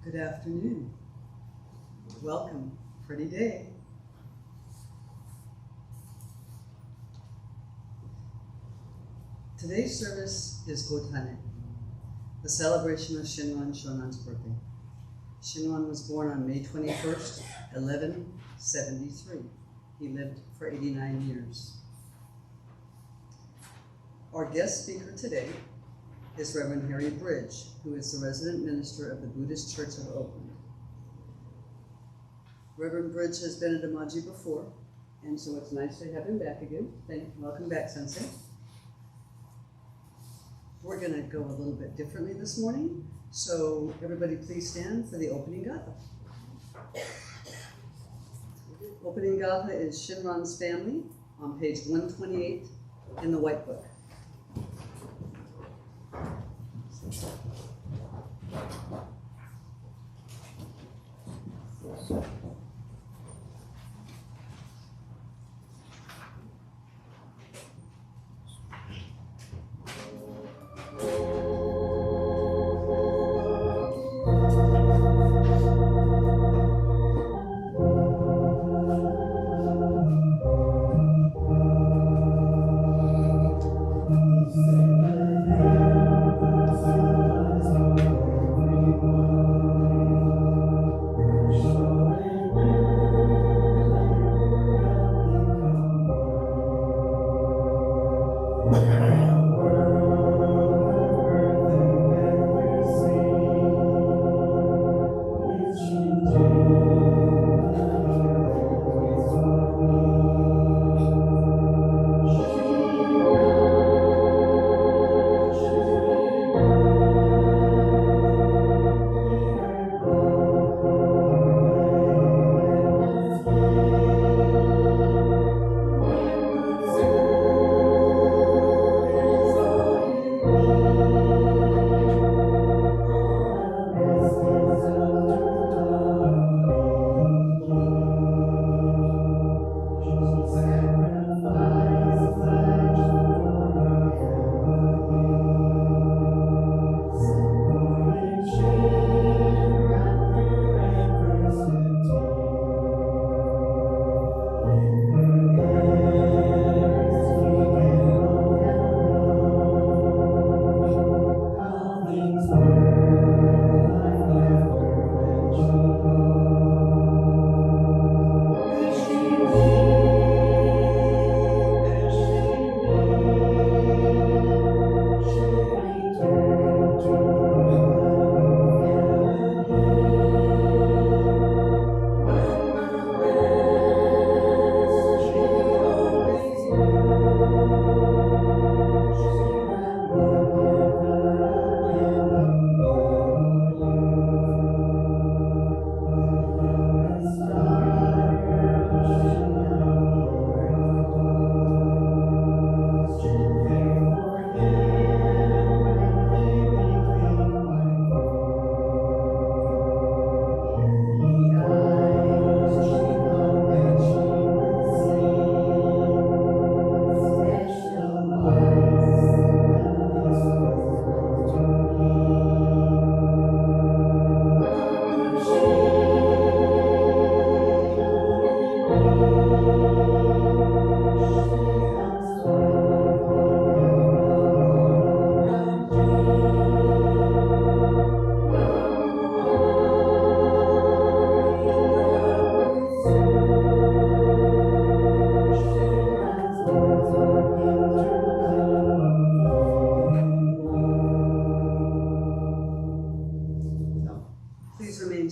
Good afternoon. Welcome. Pretty day. Today's service is Gotan-e, the celebration of Shinran Shonin's birthday. Shinran was born on May 21st, 1173. He lived for 89 years. Our guest speaker today is Reverend Harry Bridge, who is the resident minister of the Buddhist Church of Oakland. Reverend Bridge has been at Enmanji before, and so it's nice to have him back again. Welcome back, Sensei. We're going to go a little bit differently this morning, so everybody please stand for the opening gatha. Opening gatha is Shinran's family on page 128 in the White Book.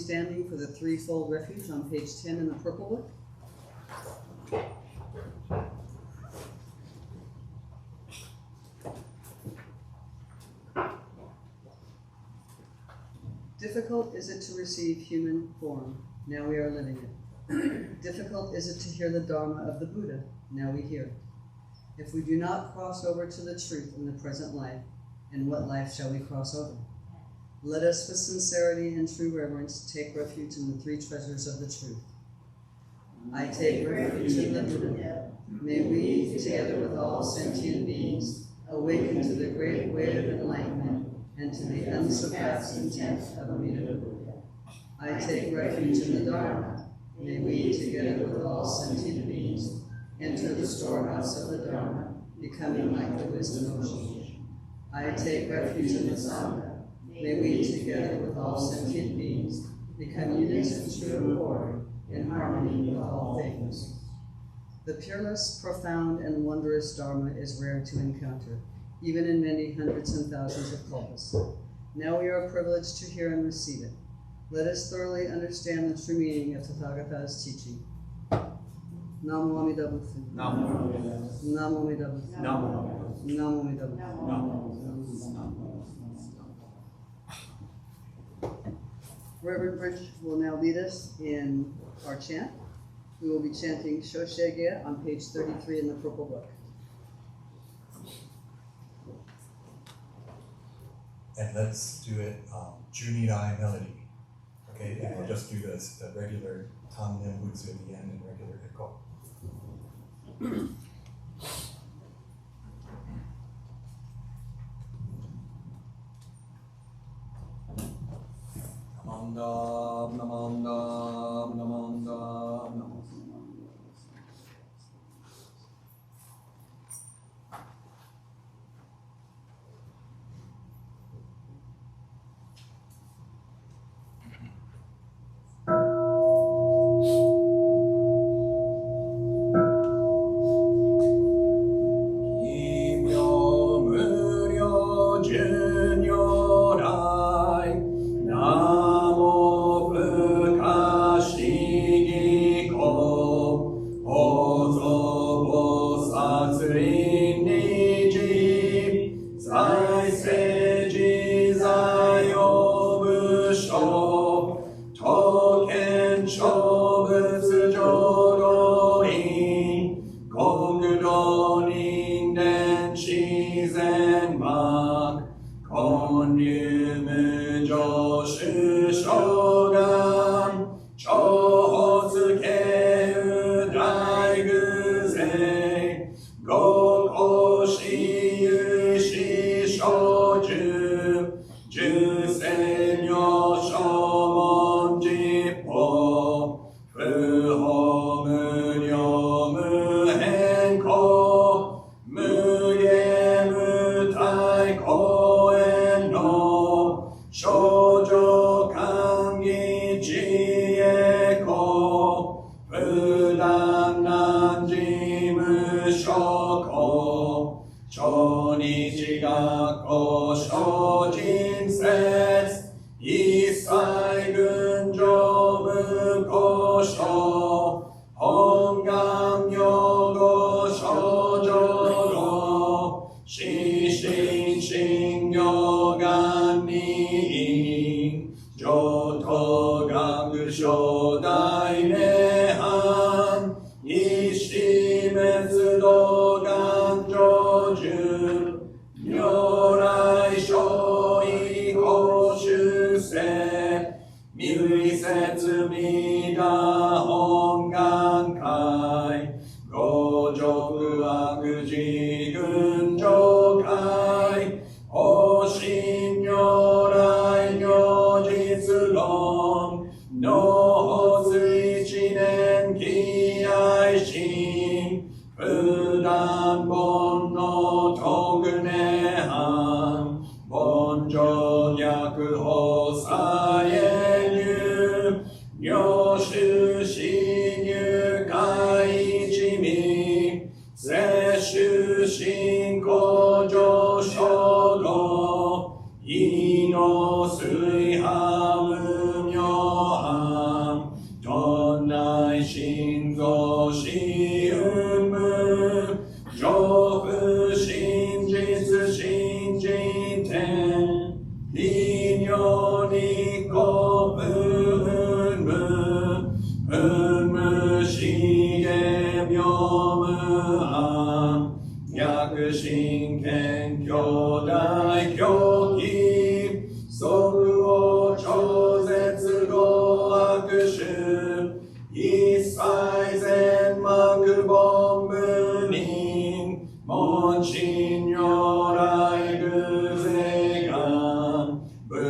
standing for the threefold refuge on page 10 in the purple book. Difficult is it to receive human form, now we are living it. Difficult is it to hear the Dharma of the Buddha, now we hear it. If we do not cross over to the truth in the present life, in what life shall we cross over? Let us with sincerity and true reverence take refuge in the three treasures of the truth. I take refuge in the Buddha. May we, together with all sentient beings, awaken to the great way of enlightenment and to the unsurpassed intent of Amida. I take refuge in the Dharma. May we, together with all sentient beings, enter the storehouse of the Dharma, becoming like the wisdom ocean. I take refuge in the Sangha. May we, together with all sentient beings, become units in true accord, in harmony with all things. The peerless, profound, and wondrous Dharma is rare to encounter, even in many hundreds and thousands of kalpas. Now we are privileged to hear and receive it. Let us thoroughly understand the true meaning of Tathagata's teaching. Namo Amida Butsu. Namo Amida Butsu. Namo Amida Butsu. Reverend Bridge will now lead us in our chant. We will be chanting Shoshege on page 33 in the purple book. And let's do it Junirai melody. Okay, and we'll just do this, the regular Tam Nim Butsu at the end and regular Ikko. Namandam, namandam, namandam, namandam.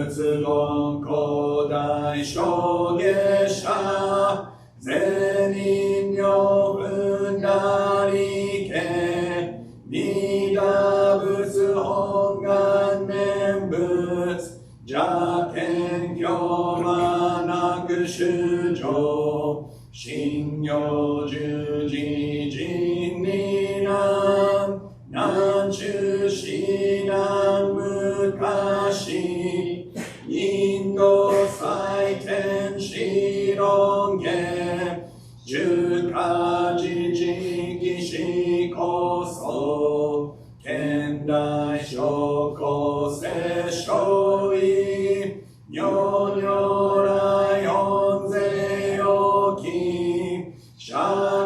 仏論古代小下者善人女分なりけ二打仏本願念仏邪見教魔なく主張信用十字人に南中四南昔インド最天使論言中華自治義士こそ現代諸公世所意如如来本勢よき釈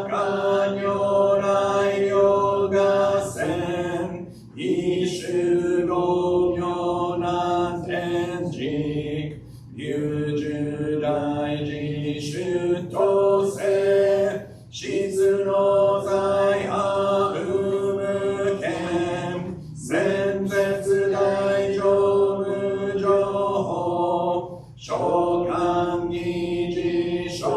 迦如来両合戦一種五妙難天竺流十大自主とせ質の財派無権戦絶大乗無情報召喚議事小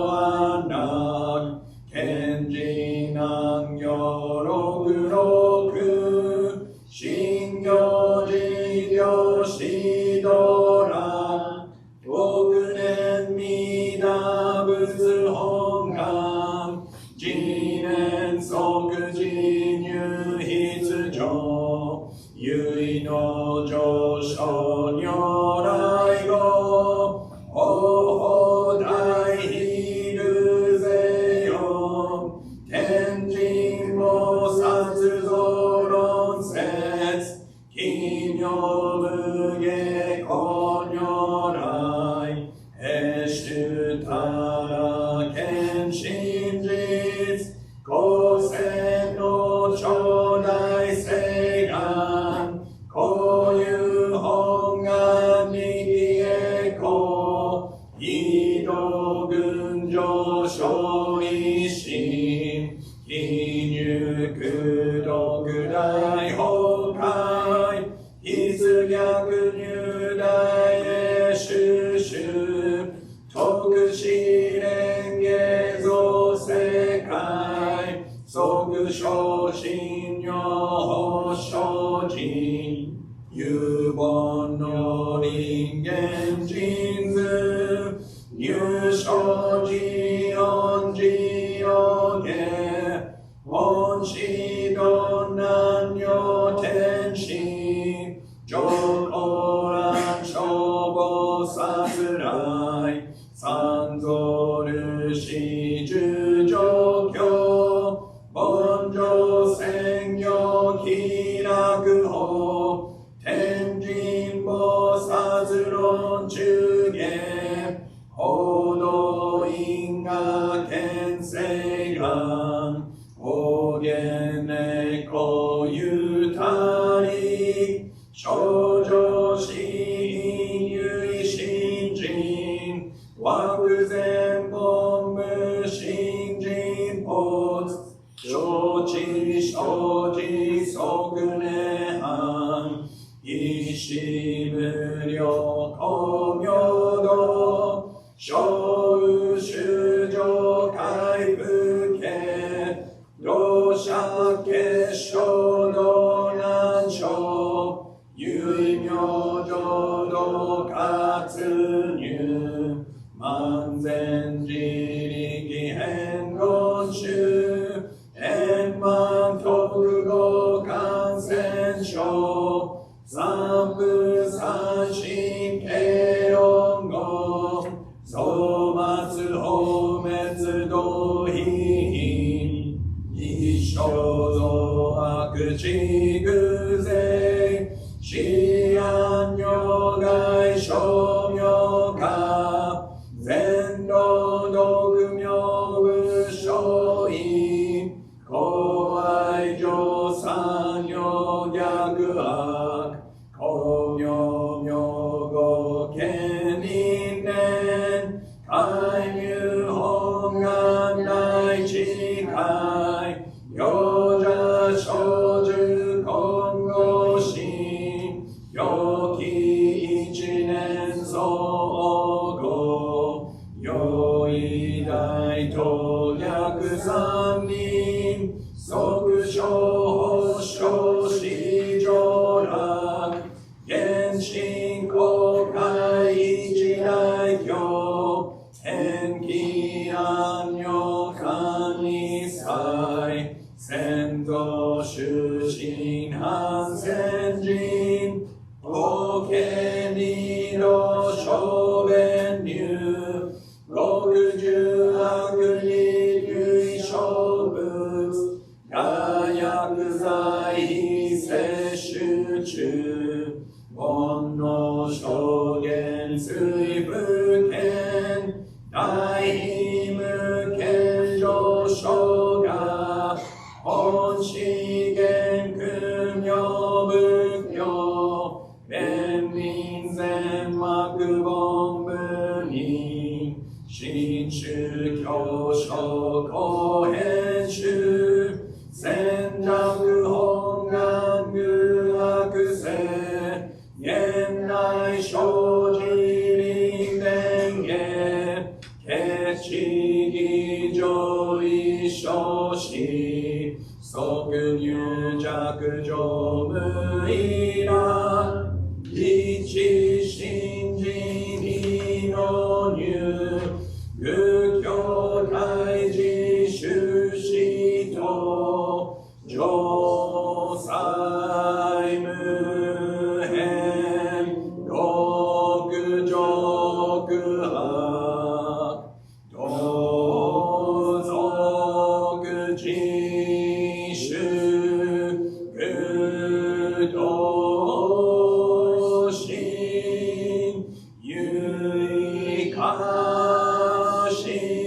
安楽賢治南行六六信行事業指導ら億年弥陀仏本願次年即時入筆上唯の上昇如来語法大比流勢よ天神菩薩造論説奇妙無下公如来へ主たら見真実公正の頂戴誓願こういう本願力へこ異道群上昇一心非入苦毒大崩壊必逆入大へ収集特使蓮華造世界即昇進如法精進有本の人間人図入生寺恩寺を下本師ど南如天使上高蘭小菩薩来三蔵ルシ十上教凡上専業気楽法天神菩薩論中下報道因果見誓願法言猫ゆたり少女死因唯心人惑前本無心人没承知生じ即涅槃一心無量光明度小宇宙上海部家同社結晶道南省唯妙浄土活入万全自力変言宗円満特語感染症三部三神慶論語総末法滅道品一生増悪地偶勢思案如外小妙化全道独妙無所意公愛上三妙逆悪公妙妙語見因縁介入本願大智慧行者小樹今後心良き一年二度小便流六十悪に類小物が薬剤摂取中煩悩証言水分権大無権上昇が本資源空妙仏教弁民前幕本部に新宗教書公編集戦略本願具悪性現代生じ臨伝下決地義上一生し即入弱上無意ら一心人二の入仏教大事修士と上祭無変六上白同族自主具道心唯化心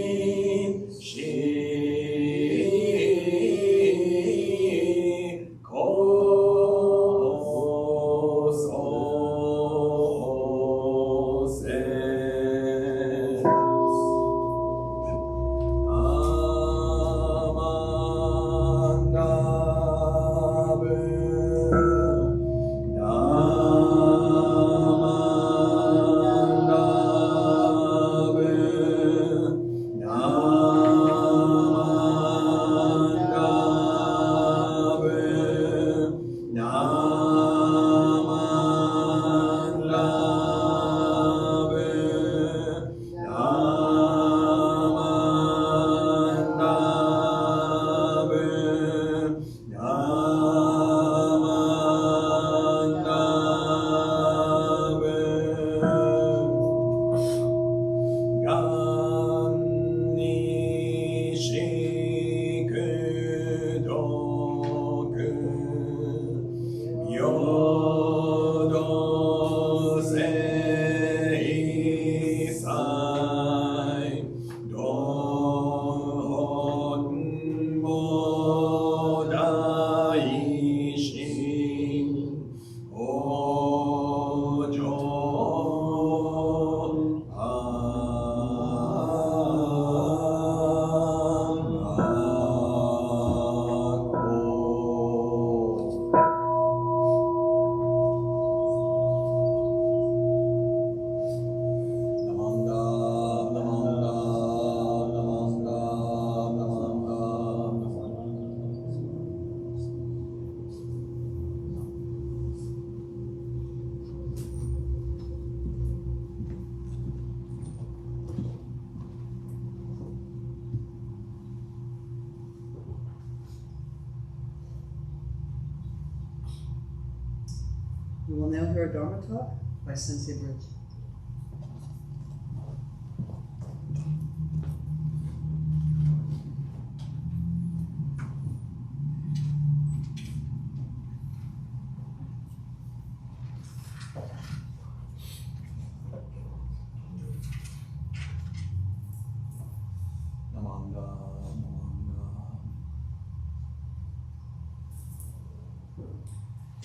We will now hear a Dharma talk by Sensei Bridge.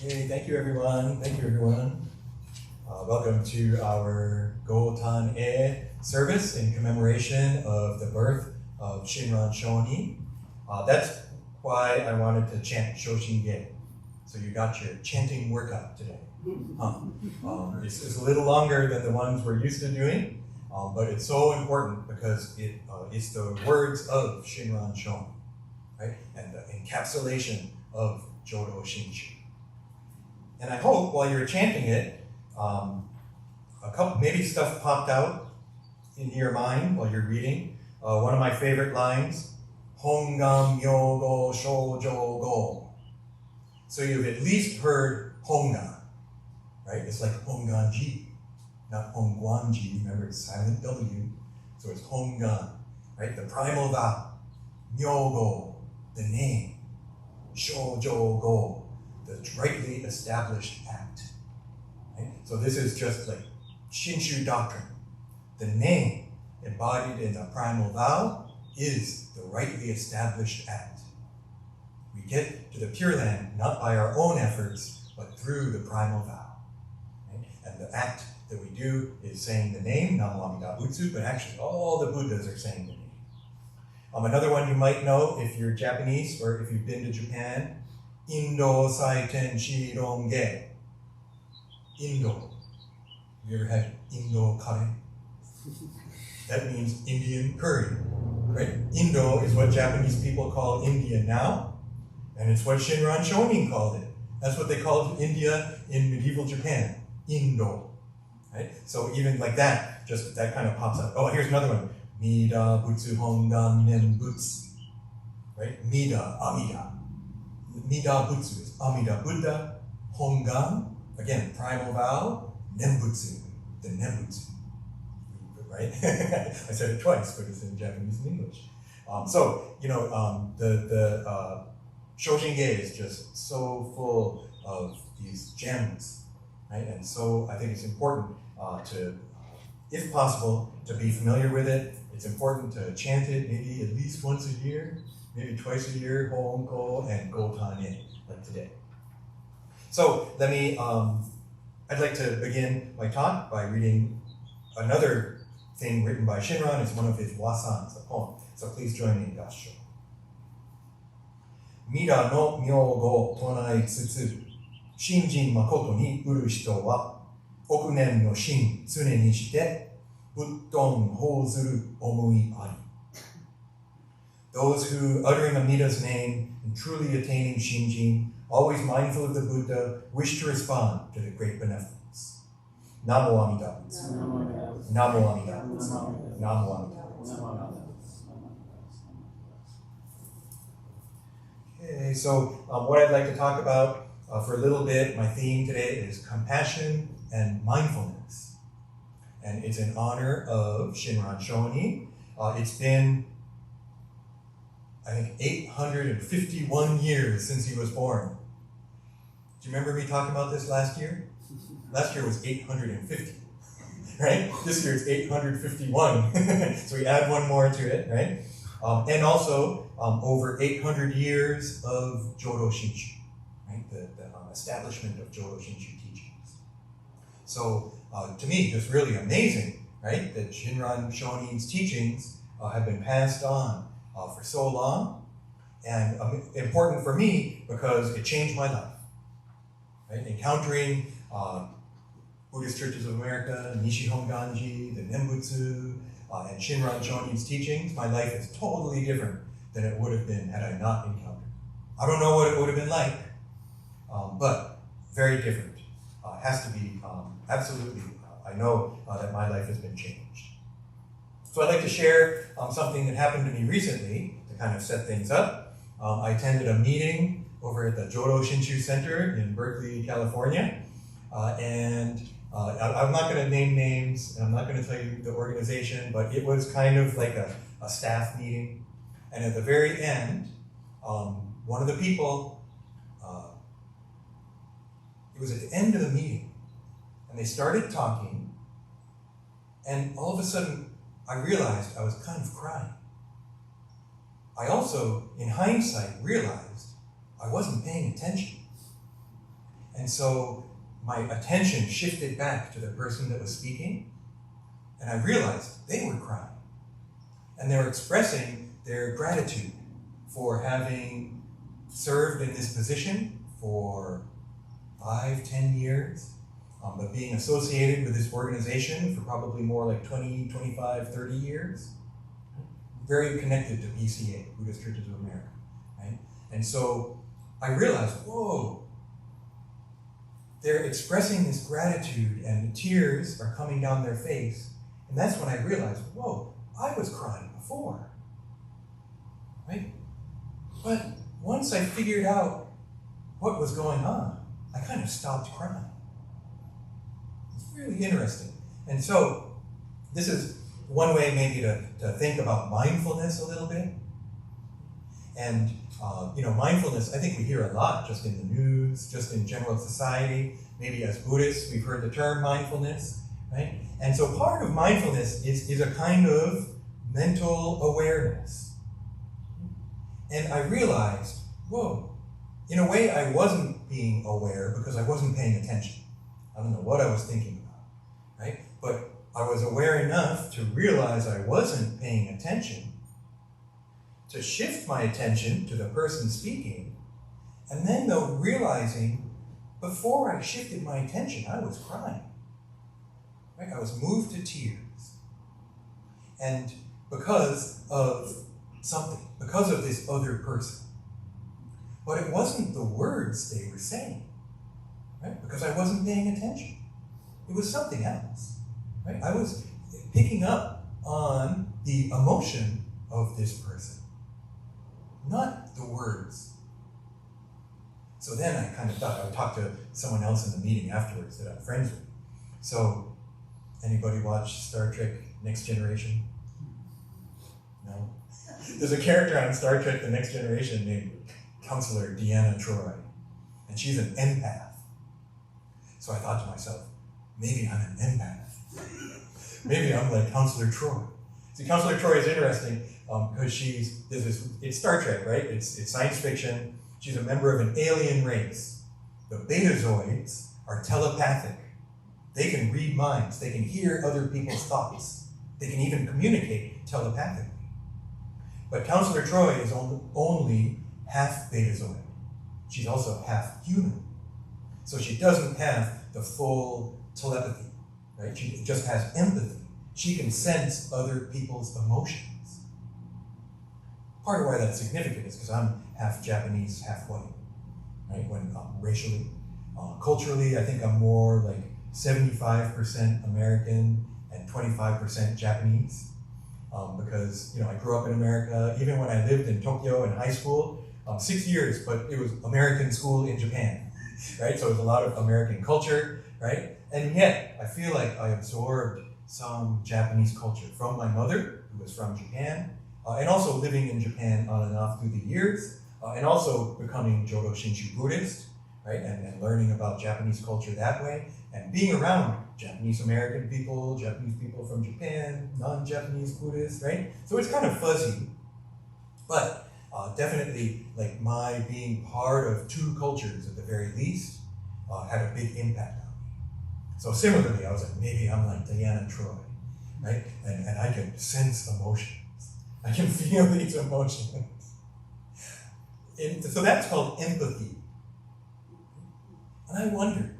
Hey, thank you everyone. Welcome to our Gotan-e Service in commemoration of the birth of Shinran Shonin. That's why I wanted to chant Shoshin-ge. So you got your chanting workout today. It's a little longer than the ones we're used to doing, but it's so important because it's the words of Shinran Shonin, right? And the encapsulation of Jodo Shinshu. And I hope while you're chanting it, maybe stuff popped out in your mind while you're reading. One of my favorite lines, Hongam Yogo Shoujo Go. So you've at least heard Hongan, right? It's like Honganji, not Hongguanji. Remember, it's silent W, so it's Hongan, right? The primal vow, Myogo, the name, Shoujo-go, the rightly established act. Right? So this is just like Shinshu doctrine. The name embodied in the primal vow is the rightly established act. We get to the Pure Land not by our own efforts, but through the primal vow. Right? And the act that we do is saying the name, Namo Amida Butsu, but actually all the Buddhas are saying the name. Another one you might know if you're Japanese or if you've been to Japan, Indo Saiten Shironge. Indo. Have you ever had Indo curry? That means Indian curry, right? Indo is what Japanese people call India now, and it's what Shinran Shonin called it. That's what they called India in medieval Japan, Indo, right? So even like that, just that kind of pops up. Oh, here's another one. Mida, Butsu, Hongan, Nembutsu, right? Mida, Amida. Mida, Butsu is Amida, Buddha. Hongan, again, primal vow. Nembutsu, the Nembutsu, right? I said it twice, but it's in Japanese and English. The Shoshin-ge is just so full of these gems, right? And so I think it's important to, if possible, to be familiar with it. It's important to chant it maybe at least once a year, maybe twice a year, Honko and Gotan-e, like today. So let me, I'd like to begin my talk by reading another thing written by Shinran. It's one of his wasans, a poem. So please join me in Gassho. Mida no myogo tonai tsutsu, shinjin makoto ni uru hito wa, okunen no shin tsune ni shite, Button hozuru omui ari. Those who, uttering Amida's name and truly attaining Shinjin, always mindful of the Buddha, wish to respond to the great benevolence. Namo Amida. Namo Amida. Namo Amida. Okay, so what I'd like to talk about for a little bit, my theme today is compassion and mindfulness. And it's in honor of Shinran Shonin. It's been, I think, 851 years since he was born. Do you remember me talking about this last year? Last year was 850, right? This year it's 851. So we add one more to it, right? And also over 800 years of Jodo Shinshu, right? The establishment of Jodo Shinshu teachings. So to me, just really amazing, right? That Shinran Shonin's teachings have been passed on for so long, and important for me because it changed my life. Right? Encountering Buddhist Churches of America, Nishi Honganji, the Nembutsu, and Shinran Shonin's teachings, my life is totally different than it would have been had I not encountered. I don't know what it would have been like, but very different. Has to be absolutely. I know that my life has been changed. So I'd like to share something that happened to me recently to kind of set things up. I attended a meeting over at the Jodo Shinshu Center in Berkeley, California. And I'm not going to name names, and I'm not going to tell you the organization, but it was kind of like a staff meeting. And at the very end, one of the people, it was at the end of the meeting, and they started talking, and all of a sudden, I realized I was kind of crying. I also, in hindsight, realized I wasn't paying attention. And so my attention shifted back to the person that was speaking, and I realized they were crying. And they were expressing their gratitude for having served in this position for 5-10 years, but being associated with this organization for probably more like 20, 25, 30 years. Very connected to BCA, Buddhist Churches of America, right? And so I realized, whoa, they're expressing this gratitude and the tears are coming down their face. And that's when I realized, whoa, I was crying before, right? But once I figured out what was going on, I kind of stopped crying. really interesting. And so this is one way maybe to think about mindfulness a little bit. And mindfulness, I think we hear a lot just in the news, just in general society. Maybe as Buddhists, we've heard the term mindfulness, right? And so part of mindfulness is a kind of mental awareness. And I realized, whoa, in a way I wasn't being aware because I wasn't paying attention. I don't know what I was thinking about, right? But I was aware enough to realize I wasn't paying attention, to shift my attention to the person speaking, and then though realizing before I shifted my attention, I was crying. Right? I was moved to tears. And because of something, because of this other person. But it wasn't the words they were saying, right? Because I wasn't paying attention. It was something else, right? I was picking up on the emotion of this person, not the words. So then I kind of thought I would talk to someone else in the meeting afterwards that I'm friends with. So, anybody watch Star Trek Next Generation? No? There's a character on Star Trek The Next Generation named Counselor Deanna Troi, and she's an empath. So I thought to myself, maybe I'm an empath. Maybe I'm like Counselor Troi. See, Counselor Troi is interesting because it's Star Trek, right? It's science fiction. She's a member of an alien race. The Betazoids are telepathic. They can read minds. They can hear other people's thoughts. They can even communicate telepathically. But Counselor Troi is only half Betazoid. She's also half human. So she doesn't have the full telepathy, right? She just has empathy. She can sense other people's emotions. Part of why that's significant is because I'm half Japanese, half white, right? When racially, culturally, I think I'm more like 75% American and 25% Japanese, because I grew up in America. Even when I lived in Tokyo in high school, 6 years, but it was American school in Japan, right? So it was a lot of American culture, right? And yet, I feel like I absorbed some Japanese culture from my mother, who was from Japan, and also living in Japan on and off through the years, and also becoming Jodo Shinshu Buddhist, right? And learning about Japanese culture that way, and being around Japanese American people, Japanese people from Japan, non-Japanese Buddhists, right? So it's kind of fuzzy, but definitely like my being part of two cultures at the very least had a big impact on me. So similarly, I was like, maybe I'm like Diana Troy, right? And I can sense emotions. I can feel these emotions. And so that's called empathy. And I wonder,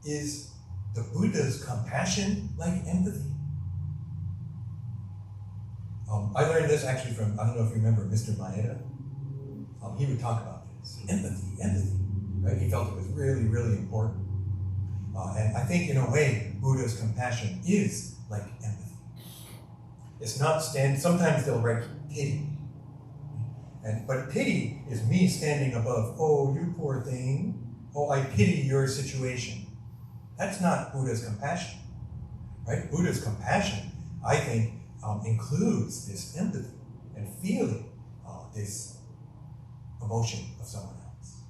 is the Buddha's compassion like empathy? I learned this actually from, I don't know if you remember Mr. Maeda. He would talk about this, empathy, right? He felt it was really, really important. And I think in a way, Buddha's compassion is like empathy. It's not sometimes they'll write pity. But pity is me standing above, oh, you poor thing. Oh, I pity your situation. That's not Buddha's compassion, right? Buddha's compassion, I think, includes this empathy and feeling this emotion of someone else.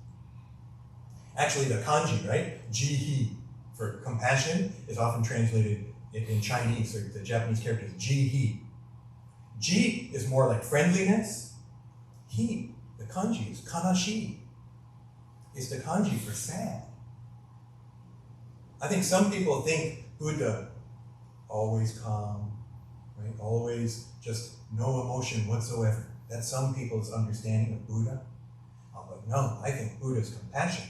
Actually, the kanji, right? Ji-hi, for compassion, is often translated in Chinese, or the Japanese character is ji-hi. Ji is more like friendliness. Hi, the kanji, is kanashi. It's the kanji for sad. I think some people think Buddha, always calm, right? Always just no emotion whatsoever. That's some people's understanding of Buddha. But no, I think Buddha's compassion.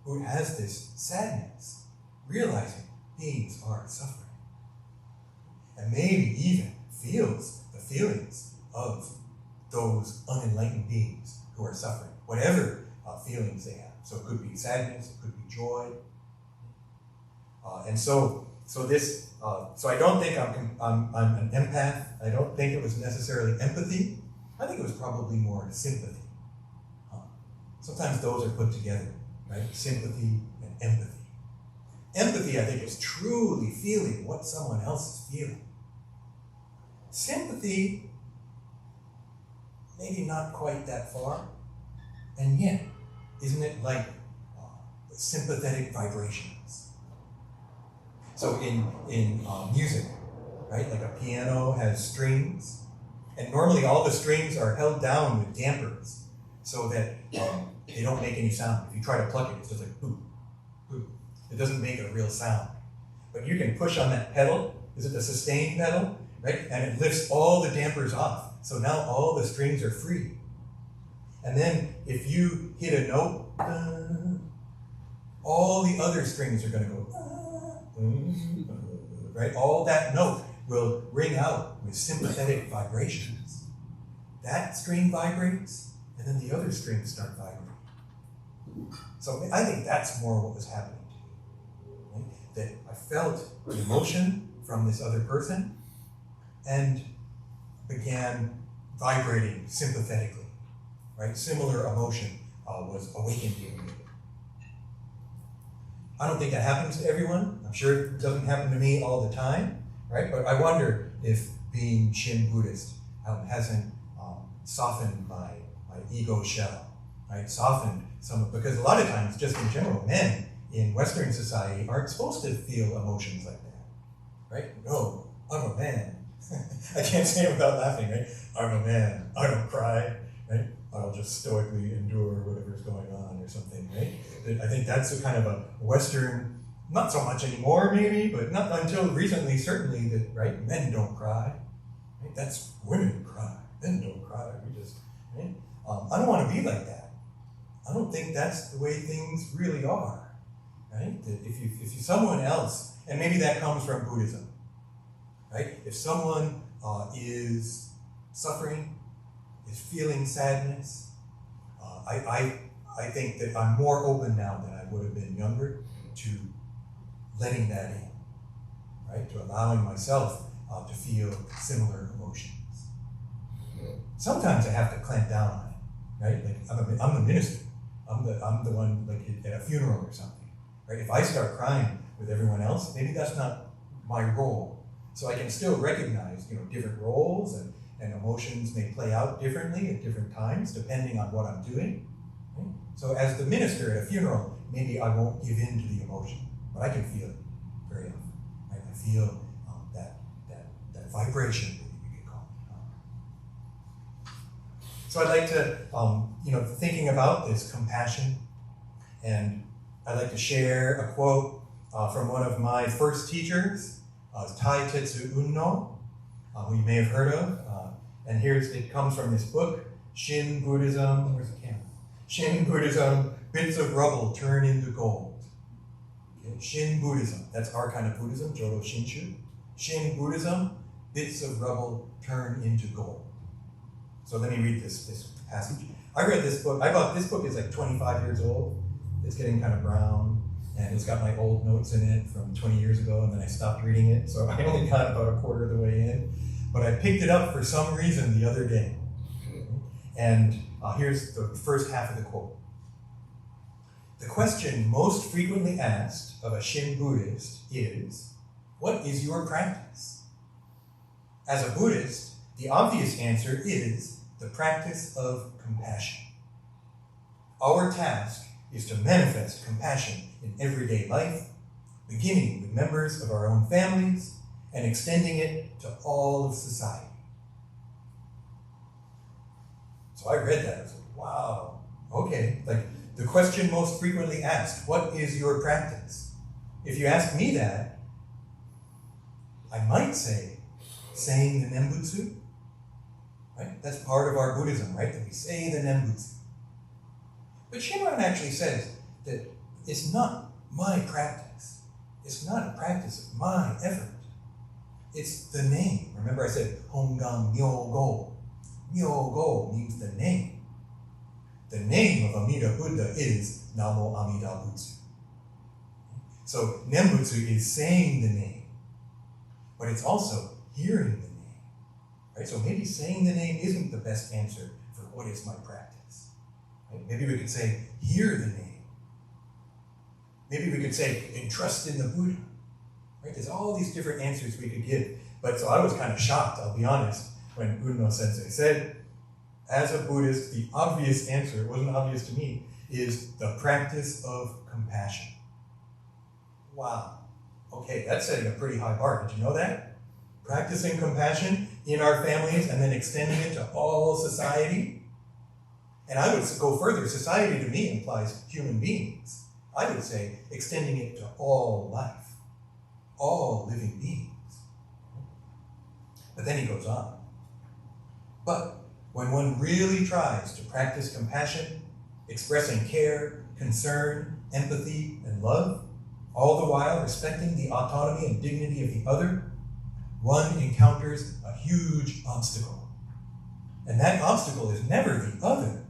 Buddha has this sadness, realizing beings are suffering. And maybe even feels the feelings of those unenlightened beings who are suffering, whatever feelings they have. So it could be sadness, it could be joy. So I don't think I'm an empath. I don't think it was necessarily empathy. I think it was probably more sympathy. Sometimes those are put together, right? Sympathy and empathy. Empathy, I think, is truly feeling what someone else is feeling. Sympathy, maybe not quite that far. And yet, isn't it like sympathetic vibrations? So in music, right, like a piano has strings, and normally all the strings are held down with dampers so that they don't make any sound. If you try to pluck it, it's just like boop, boop. It doesn't make a real sound. But you can push on that pedal, is it the sustain pedal, right? And it lifts all the dampers off. So now all the strings are free. And then if you hit a note, all the other strings are going to go, right? All that note will ring out with sympathetic vibrations. That string vibrates, and then the other strings start vibrating. So I think that's more what was happening to me. Right? That I felt the emotion from this other person and began vibrating sympathetically. Right? Similar emotion was awakened in me. I don't think that happens to everyone. I'm sure it doesn't happen to me all the time, right? But I wonder if being Shin Buddhist hasn't softened my ego shell, right? Softened some, because a lot of times, just in general, men in Western society aren't supposed to feel emotions like that, right? No, I'm a man. I can't say it without laughing, right? I'm a man. I don't cry, right? I'll just stoically endure whatever's going on or something, right? I think that's a kind of a Western, not so much anymore maybe, but not until recently certainly, that, right, men don't cry, right? That's women cry, men don't cry, we just, right? I don't want to be like that. I don't think that's the way things really are, right? That if you someone else, and maybe that comes from Buddhism, right? If someone is suffering, is feeling sadness, I think that I'm more open now than I would have been younger to letting that in, right? To allowing myself to feel similar emotions. Sometimes I have to clamp down on it, right? Like I'm the minister. I'm the one, like at a funeral or something, right? If I start crying with everyone else, maybe that's not my role. So I can still recognize, different roles and emotions may play out differently at different times depending on what I'm doing. Right? So as the minister at a funeral, maybe I won't give in to the emotion, but I can feel it very often. Right? I feel that vibration, we could call it. So I'd like to, thinking about this compassion, and I'd like to share a quote from one of my first teachers, Tai Tetsu Unno, who you may have heard of. And it comes from this book, Shin Buddhism, where's the camera? Shin Buddhism, Bits of Rubble Turn into Gold. Okay? Shin Buddhism, that's our kind of Buddhism, Jodo Shinshu. Shin Buddhism, Bits of Rubble Turn into Gold. So let me read this passage. I read this book, this book is like 25 years old. It's getting kind of brown, and it's got my old notes in it from 20 years ago, and then I stopped reading it, so I only got about a quarter of the way in. But I picked it up for some reason the other day. And here's the first half of the quote. The question most frequently asked of a Shin Buddhist is, what is your practice? As a Buddhist, the obvious answer is the practice of compassion. Our task is to manifest compassion in everyday life, beginning with members of our own families, and extending it to all of society. So I read that, I was like, wow, okay. Like, the question most frequently asked, what is your practice? If you ask me that, I might say, saying the Nembutsu, right? That's part of our Buddhism, right? That we say the Nembutsu. But Shinran actually says that it's not my practice. It's not a practice of my effort. It's the name. Remember I said, Hongan Myogo. Myogo means the name. The name of Amida Buddha is Namo Amida Butsu. So Nembutsu is saying the name, but it's also hearing the name. Right? So maybe saying the name isn't the best answer for what is my practice. Right? Maybe we could say, hear the name. Maybe we could say, entrust in the Buddha. Right? There's all these different answers we could give. But so I was kind of shocked, I'll be honest, when Unno Sensei said, as a Buddhist, the obvious answer, it wasn't obvious to me, is the practice of compassion. Wow. Okay, that's setting a pretty high bar. Did you know that? Practicing compassion in our families and then extending it to all society. And I would go further. Society to me implies human beings. I would say extending it to all life, all living beings. But then he goes on. But when one really tries to practice compassion, expressing care, concern, empathy, and love, all the while respecting the autonomy and dignity of the other, one encounters a huge obstacle. And that obstacle is never the other,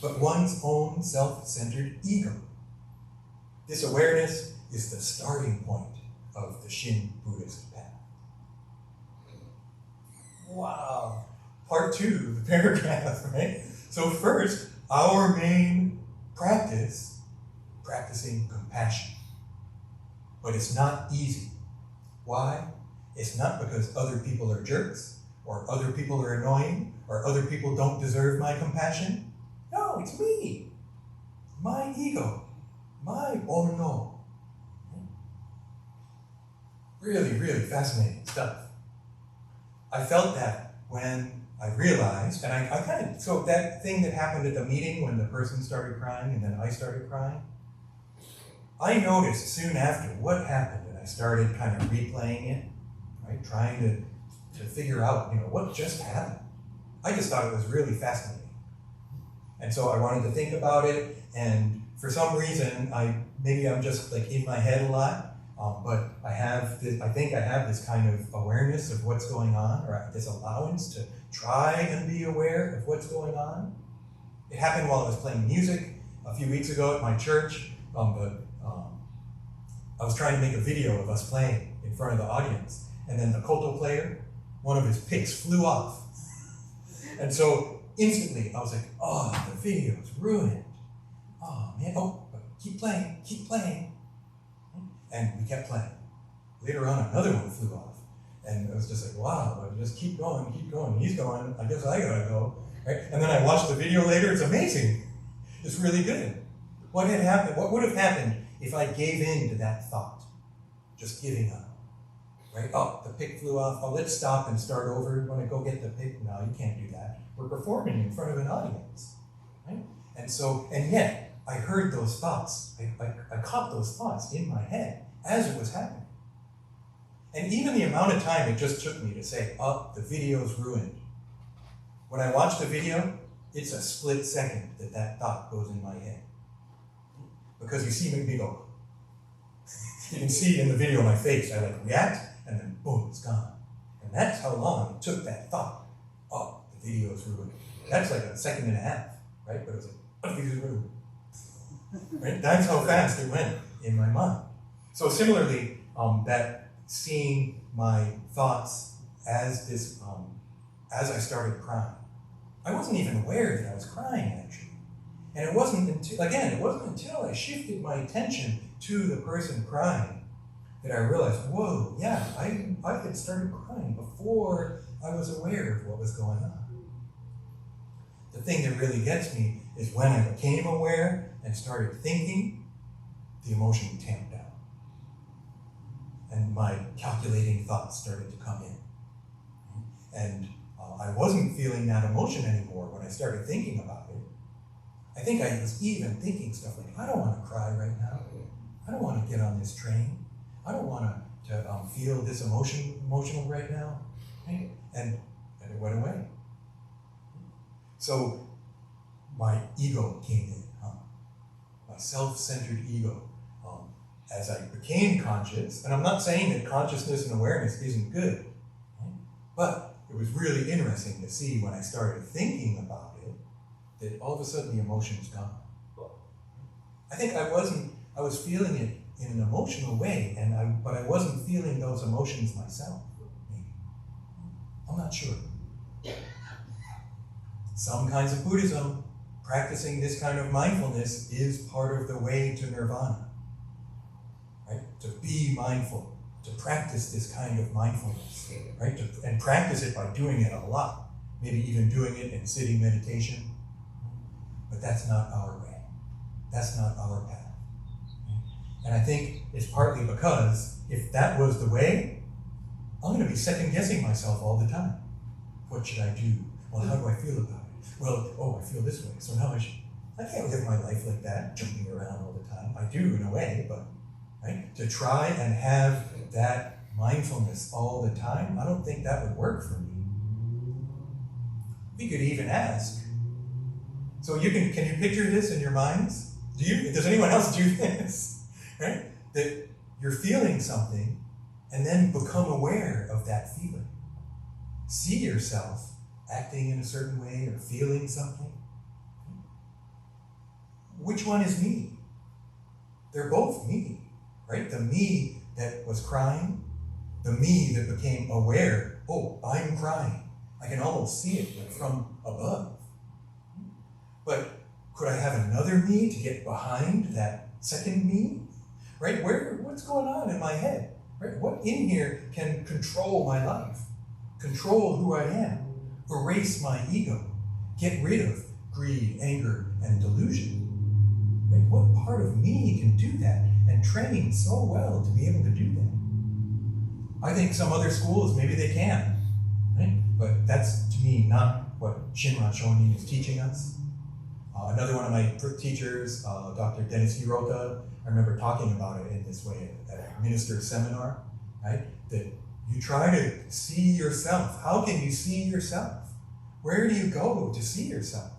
but one's own self-centered ego. This awareness is the starting point of the Shin Buddhist path. Wow. Part 2, the paragraph, right? So first, our main practice, practicing compassion. But it's not easy. Why? It's not because other people are jerks, or other people are annoying, or other people don't deserve my compassion. No, it's me. My ego. My no. Really, really fascinating stuff. I felt that when I realized, and I kind of, so that thing that happened at the meeting when the person started crying and then I started crying, I noticed soon after what happened, and I started kind of replaying it, right, trying to figure out, what just happened. I just thought it was really fascinating. And so I wanted to think about it, and for some reason, maybe I'm just like in my head a lot, but I think I have this kind of awareness of what's going on, or this allowance to try and be aware of what's going on. It happened while I was playing music a few weeks ago at my church. I was trying to make a video of us playing in front of the audience, and then the koto player, one of his picks flew off. And so instantly I was like, oh, the video's ruined. Oh man, but keep playing. And we kept playing. Later on, another one flew off. And it was just like, wow, just keep going. He's going, I guess I gotta go. Right? And then I watched the video later, it's amazing. It's really good. What would have happened if I gave in to that thought? Just giving up. Right? Oh, the pick flew off. Oh, let's stop and start over. You want to go get the pick? No, you can't do that. We're performing in front of an audience. Right? And yet, I heard those thoughts. I caught those thoughts in my head as it was happening. And even the amount of time it just took me to say, oh, the video's ruined. When I watch the video, it's a split second that thought goes in my head. Because you see me go. You can see in the video my face, I react, and then boom, it's gone. And that's how long it took that thought. Oh, the video's ruined. That's like a second and a half, right? But it was like, oh, the video's ruined. Right? That's how fast it went in my mind. So similarly, that seeing my thoughts as I started crying, I wasn't even aware that I was crying actually. And it wasn't until I shifted my attention to the person crying that I realized, whoa, yeah, I had started crying before I was aware of what was going on. The thing that really gets me is when I became aware and started thinking, the emotion tamped down. And my calculating thoughts started to come in. And I wasn't feeling that emotion anymore when I started thinking about it. I think I was even thinking stuff like, I don't want to cry right now. I don't want to get on this train. I don't want to feel this emotional right now. Right? And it went away. So my ego came in, my self-centered ego. As I became conscious, and I'm not saying that consciousness and awareness isn't good, right? But it was really interesting to see when I started thinking about it, that all of a sudden the emotion's gone. I think I was feeling it in an emotional way, but I wasn't feeling those emotions myself, maybe. I'm not sure. Some kinds of Buddhism, practicing this kind of mindfulness is part of the way to nirvana. to be mindful, to practice this kind of mindfulness, right? And practice it by doing it a lot, maybe even doing it in sitting meditation. But that's not our way. That's not our path. And I think it's partly because if that was the way, I'm going to be second guessing myself all the time. What should I do? Well, how do I feel about it? Well, I feel this way, so now I can't live my life like that, jumping around all the time. I do in a way, but right? To try and have that mindfulness all the time, I don't think that would work for me. We could even ask. So can you picture this in your minds? Does anyone else do this? Right? That you're feeling something and then become aware of that feeling. See yourself acting in a certain way or feeling something. Which one is me? They're both me, right? The me that was crying, the me that became aware, oh, I'm crying. I can almost see it like from above. But could I have another me to get behind that second me? Right? What's going on in my head? Right? What in here can control my life? Control who I am? Erase my ego? Get rid of greed, anger, and delusion? Right? What part of me can do that and train so well to be able to do that? I think some other schools, maybe they can. Right? But that's, to me, not what Shinran Shonin is teaching us. Another one of my teachers, Dr. Dennis Hirota, I remember talking about it in this way at a minister's seminar, right? That you try to see yourself. How can you see yourself? Where do you go to see yourself?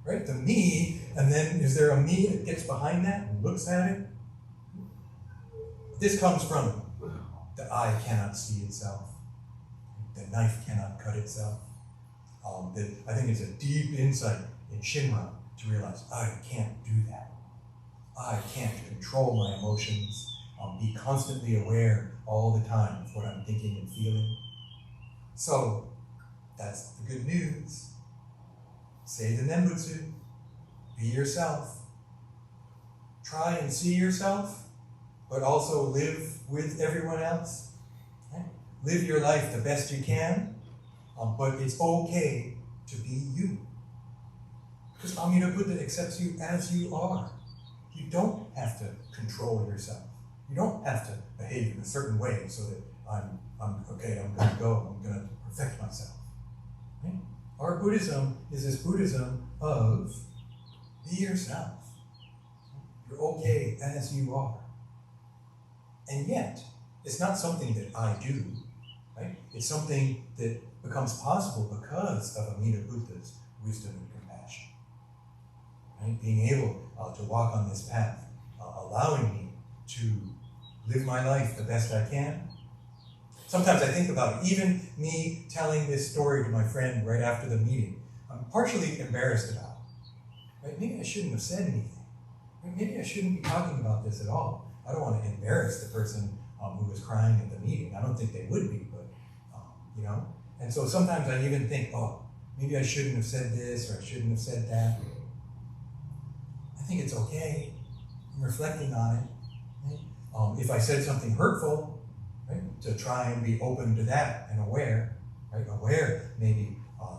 Right? The me, and then is there a me that gets behind that and looks at it? This comes from the eye cannot see itself. The knife cannot cut itself. I think it's a deep insight in Shinran to realize I can't do that. I can't control my emotions, be constantly aware all the time of what I'm thinking and feeling. So, that's the good news. Say the Nembutsu. Be yourself. Try and see yourself, but also live with everyone else. Right? Live your life the best you can, but it's okay to be you. Because Amida Buddha accepts you as you are. You don't have to control yourself. You don't have to behave in a certain way so that I'm okay, I'm going to go, I'm going to perfect myself. Right? Our Buddhism is this Buddhism of be yourself. You're okay as you are. And yet, it's not something that I do, right? It's something that becomes possible because of Amida Buddha's wisdom and compassion. Right? Being able to walk on this path, allowing me to live my life the best I can. Sometimes I think about it, even me telling this story to my friend right after the meeting, I'm partially embarrassed about it. Right? Maybe I shouldn't have said anything. Right? Maybe I shouldn't be talking about this at all. I don't want to embarrass the person who was crying at the meeting. I don't think they would be, but, And so sometimes I even think, maybe I shouldn't have said this or I shouldn't have said that. I think it's okay. I'm reflecting on it. Right? If I said something hurtful, right, to try and be open to that and aware, right? Aware maybe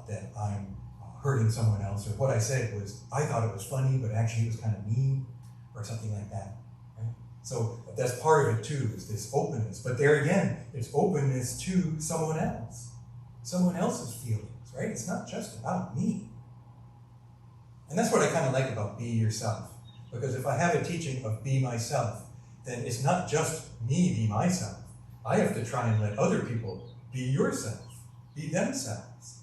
that I'm hurting someone else, or what I said was, I thought it was funny, but actually it was kind of mean, or something like that. Right? So that's part of it too, is this openness. But there again, it's openness to someone else, someone else's feelings, right? It's not just about me. And that's what I kind of like about be yourself. Because if I have a teaching of be myself, then it's not just me be myself. I have to try and let other people be yourself, be themselves,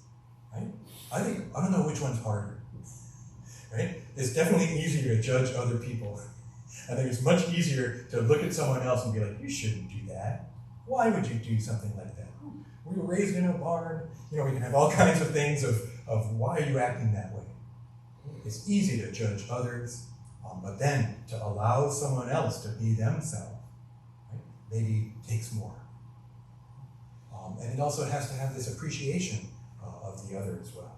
right? I don't know which one's harder, right? It's definitely easier to judge other people. I think it's much easier to look at someone else and be like, you shouldn't do that. Why would you do something like that? We were raised in a barn. We can have all kinds of things of why are you acting that way? It's easy to judge others, but then to allow someone else to be themselves, right, maybe takes more. And it also has to have this appreciation of the other as well.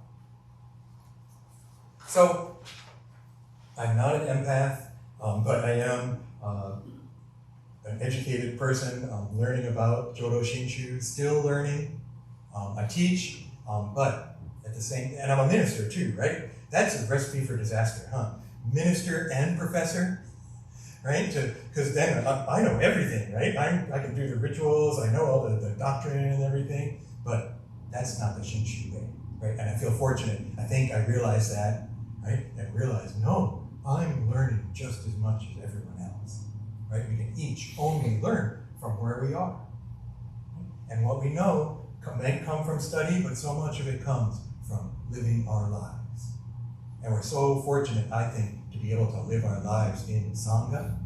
So, I'm not an empath, but I am an educated person, learning about Jodo Shinshu, still learning. I teach, but at the same, and I'm a minister too, right? That's a recipe for disaster, huh? Minister and professor, right? Because then I know everything, right? I can do the rituals, I know all the doctrine and everything, but that's not the Shinshu way, right? And I feel fortunate. I think I realized that, right? And realized, no, I'm learning just as much as everyone else, right? We can each only learn from where we are. And what we know may come from study, but so much of it comes from living our lives. And we're so fortunate, I think, to be able to live our lives in Sangha,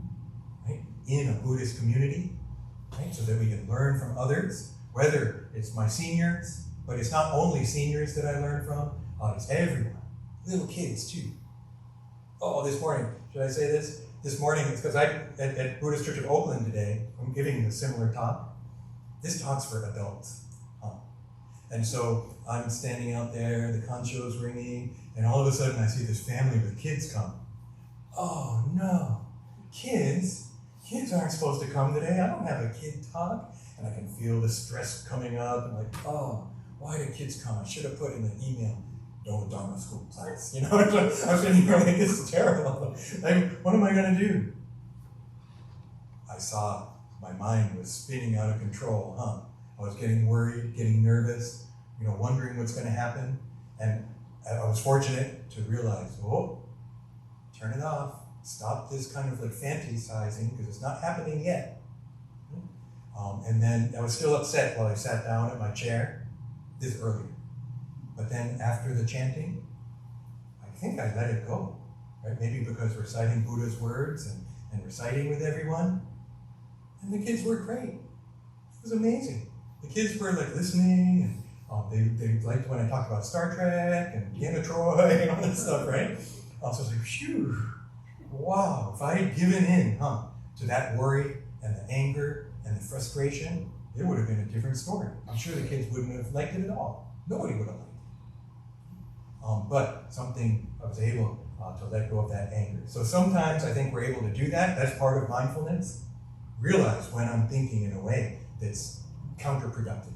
right? In a Buddhist community, right? So that we can learn from others, whether it's my seniors, but it's not only seniors that I learn from, it's everyone, little kids too. Oh, this morning, should I say this? This morning, it's because at Buddhist Church of Oakland today, I'm giving a similar talk. This talk's for adults. And so I'm standing out there, the kancho's ringing, and all of a sudden I see this family with kids come. Oh no, kids? Kids aren't supposed to come today. I don't have a kid talk. And I can feel the stress coming up. I'm like, oh, why did kids come? I should have put in the email, no Dharma school class. You know, I was sitting here like, this is terrible. Like, what am I going to do? I saw my mind was spinning out of control, I was getting worried, getting nervous, wondering what's going to happen. And I was fortunate to realize, turn it off. Stop this kind of like fantasizing, because it's not happening yet. And then I was still upset while I sat down at my chair, this earlier. But then after the chanting, I think I let it go, right? Maybe because reciting Buddha's words and reciting with everyone. And the kids were great. It was amazing. The kids were like listening, and they liked when I talked about Star Trek and Deanna Troy and all that stuff, right? So I was like, phew, wow, if I had given in, to that worry and the anger and the frustration, it would have been a different story. I'm sure the kids wouldn't have liked it at all. Nobody would have liked it. But something, I was able to let go of that anger. So sometimes I think we're able to do that. That's part of mindfulness. Realize when I'm thinking in a way that's counterproductive,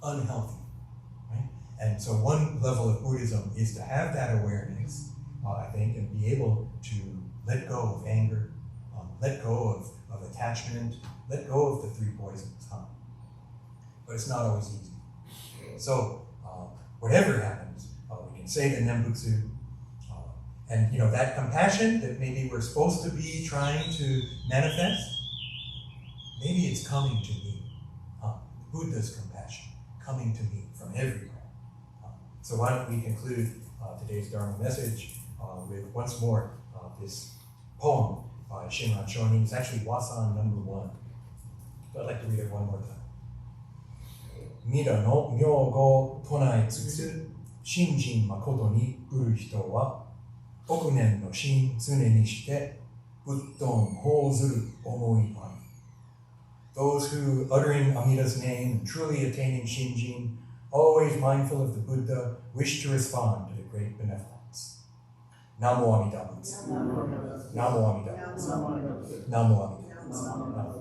unhealthy, right? And so one level of Buddhism is to have that awareness, I think, and be able to let go of anger, let go of attachment, let go of the three poisons, But it's not always easy. So whatever happens, we can say the Nembutsu, and that compassion that maybe we're supposed to be trying to manifest, maybe it's coming to me. Buddha's compassion coming to me from everywhere. So why don't we conclude today's Dharma message with once more this poem by Shinran Shonin. It's actually Wasan number 1. But I'd like to read it one more time. Amida no myogo tonai tsutsu shinjin makoto ni uru hito wa okunen no shin tsune ni shite buddon hozuru omoi ani. Those who, uttering Amida's name and truly attaining Shinjin, always mindful of the Buddha, wish to respond to the great benevolence. Namo Amida Butsu. Namo Amida Butsu. Namo Amida Butsu.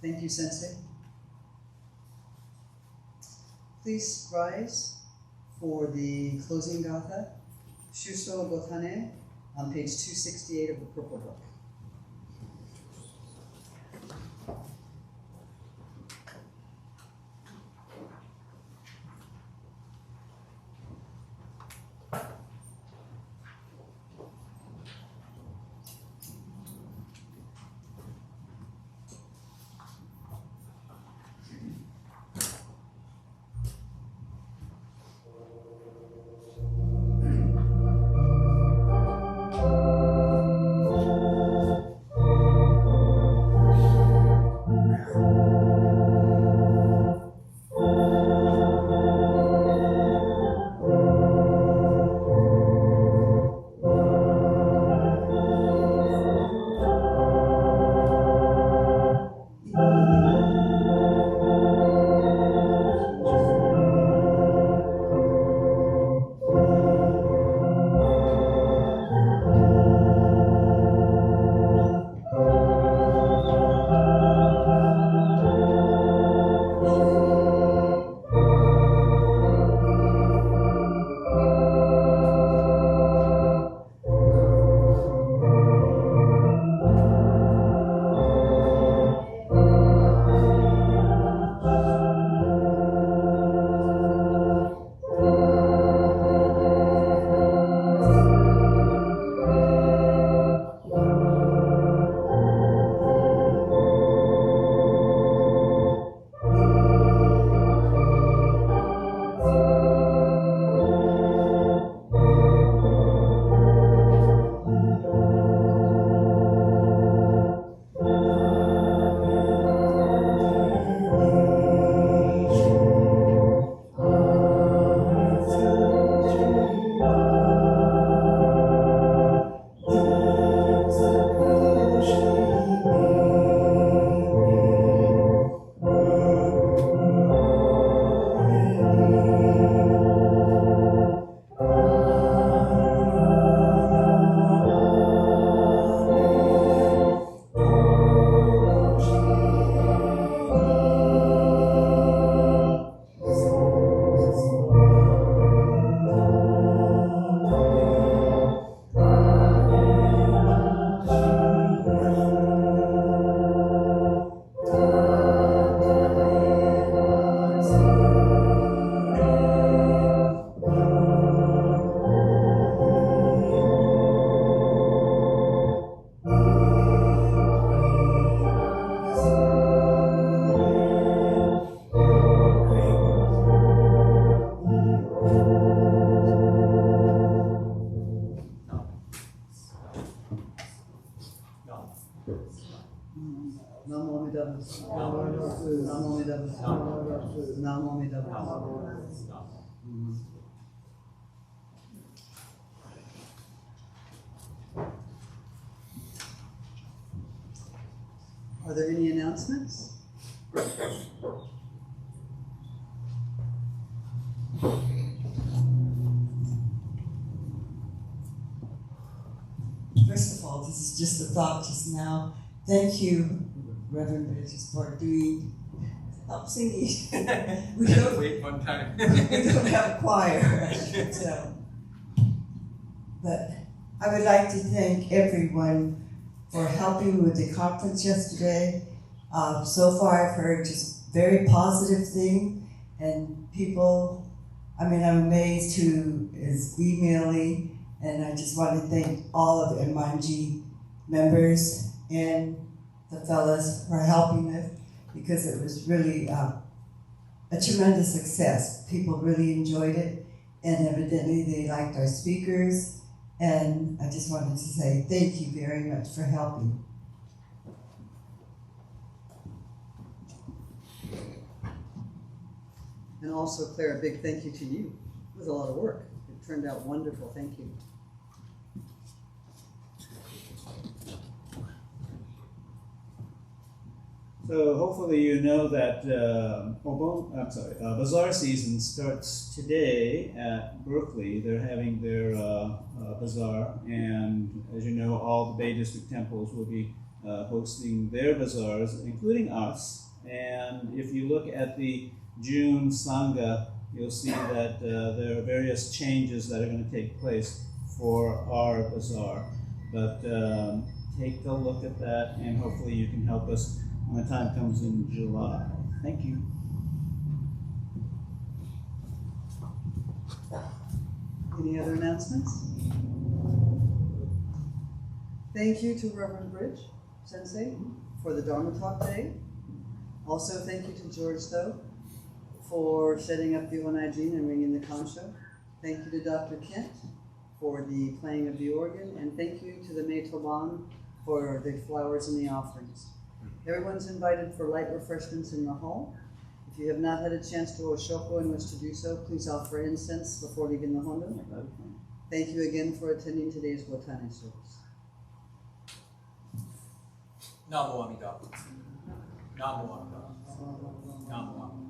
Thank you, Sensei. Please rise for the closing gatha, Shuso Gotan-e, on page 268 of the Purple Book. Amida Butsu. Namo Amida Butsu. Are there any announcements? First of all, this is just a thought just now. Thank you, Reverend Bridges, for doing help singing. we don't wait one time. we don't have a choir, I should tell. But I would like to thank everyone for helping with the conference yesterday. So far, I've heard just very positive things, and people. I'm amazed who is emailing. And I just want to thank all of the Enmanji members and the fellas for helping us, because it was really a tremendous success. People really enjoyed it, and evidently they liked our speakers. And I just wanted to say thank you very much for helping. And also, Claire, a big thank you to you. It was a lot of work. It turned out wonderful. Thank you. So hopefully you know that bazaar season starts today at Berkeley. They're having their bazaar, and as you know, all the Bay District temples will be hosting their bazaars, including us. And if you look at the June Sangha, you'll see that there are various changes that are going to take place for our bazaar. But take a look at that, and hopefully you can help us when the time comes in July. Thank you. Any other announcements? Thank you to Reverend Bridge Sensei for the Dharma talk today. Also, thank you to George, though, for setting up the Onai-jin and ringing the kancho. Thank you to Dr. Kent for the playing of the organ, and thank you to the Meitoban for the flowers and the offerings. Everyone's invited for light refreshments in the hall. If you have not had a chance to Oshoko and wish to do so, please offer incense before leaving the Hondo. Thank you again for attending today's Gotan-e Service. Namo Amida. Namo Amida. Namo Amida.